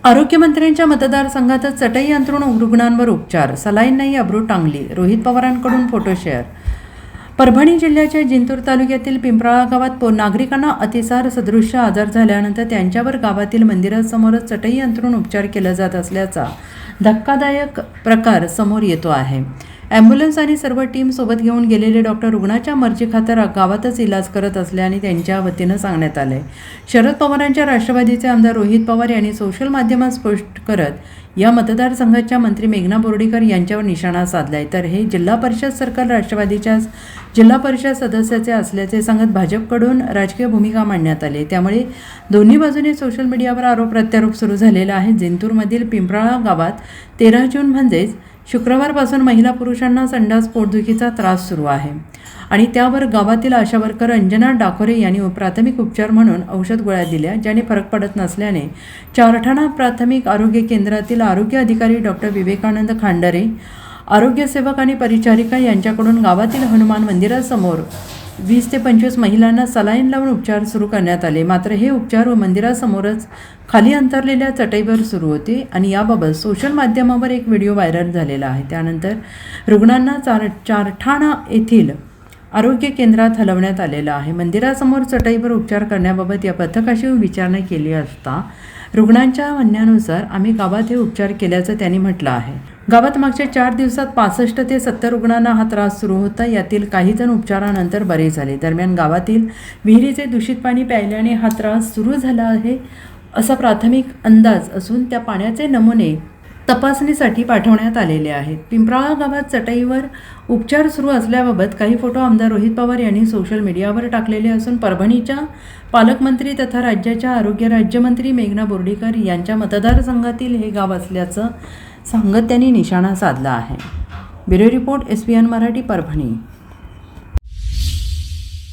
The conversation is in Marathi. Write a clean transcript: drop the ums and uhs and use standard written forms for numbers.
आरोग्यमंत्र्यांच्या मतदारसंघातच चटई अंथरूण रुग्णांवर उपचार, सलाईन नाही अब्रू टांगली. रोहित पवारांकडून फोटो शेअर. परभणी जिल्ह्याच्या जिंतूर तालुक्यातील पिंपराळा गावात नागरिकांना अतिसार सदृश्य आजार झाल्यानंतर त्यांच्यावर गावातील मंदिरासमोरच चटई अंथरूण उपचार केला जात असल्याचा धक्कादायक प्रकार समोर येतो आहे. ॲम्ब्युलन्स आणि सर्व टीम सोबत घेऊन गेलेले डॉक्टर रुग्णाच्या मर्जीखातर गावातच इलाज करत असल्याने त्यांच्या वतीनं सांगण्यात आले. शरद पवारांच्या राष्ट्रवादीचे आमदार रोहित पवार यांनी सोशल माध्यमात स्पष्ट करत या मतदारसंघाच्या मंत्री मेघना बोर्डीकर यांच्यावर निशाणा साधलाय. तर हे जिल्हा परिषद सर्कल राष्ट्रवादीच्याच जिल्हा परिषद सदस्याचे असल्याचे सांगत भाजपकडून राजकीय भूमिका मांडण्यात आली. त्यामुळे दोन्ही बाजूने सोशल मीडियावर आरोप प्रत्यारोप सुरू झालेला आहे. जिंतूरमधील पिंपराळा गावात 13 जून म्हणजेच शुक्रवारपासून महिला पुरुषांना संडास पोटदुखीचा त्रास सुरू आहे आणि त्यावर गावातील आशा वर्कर अंजना डाकोरे यांनी प्राथमिक उपचार म्हणून औषध गोळ्या दिल्या, ज्याने फरक पडत नसल्याने चारठाणा प्राथमिक आरोग्य केंद्रातील आरोग्य अधिकारी डॉक्टर विवेकानंद खांडरे, आरोग्यसेवक आणि परिचारिका यांच्याकडून गावातील हनुमान मंदिरासमोर 20 ते 25 महिलांना सलाईन लावून उपचार सुरू करण्यात आले. मात्र हे उपचार मंदिरासमोरच खाली अंतरलेल्या चटईवर सुरू होते आणि याबाबत सोशल माध्यमावर एक व्हिडिओ व्हायरल झालेला आहे. त्यानंतर रुग्णांना चारठाणा येथील आरोग्य केंद्रात हलवण्यात आलेलं आहे. मंदिरासमोर चटईवर उपचार करण्याबाबत या पथकाशी विचारणा केली असता रुग्णांच्या म्हणण्यानुसार आम्ही गावात हे उपचार केल्याचं त्यांनी म्हटलं आहे. गावात मागच्या 4 दिवसात 65 ते 70 रुग्णांना हा त्रास सुरू होता. यातील काही जण उपचारानंतर बरे झाले. दरम्यान गावातील विहिरीचे दूषित पाणी प्यायल्याने हा त्रास सुरू झाला आहे असा प्राथमिक अंदाज असून त्या पाण्याचे नमुने तपासणीसाठी पाठवण्यात आलेले आहेत. पिंपराळा गावात चटईवर उपचार सुरू असल्याबाबत काही फोटो आमदार रोहित पवार यांनी सोशल मीडियावर टाकलेले असून परभणीच्या पालकमंत्री तथा राज्याच्या आरोग्य राज्यमंत्री मेघना बोर्डीकर यांच्या मतदारसंघातील हे गाव असल्याचं सांगत त्यांनी निशाणा साधला आहे. Bureau report SBN Marathi, Parbhani.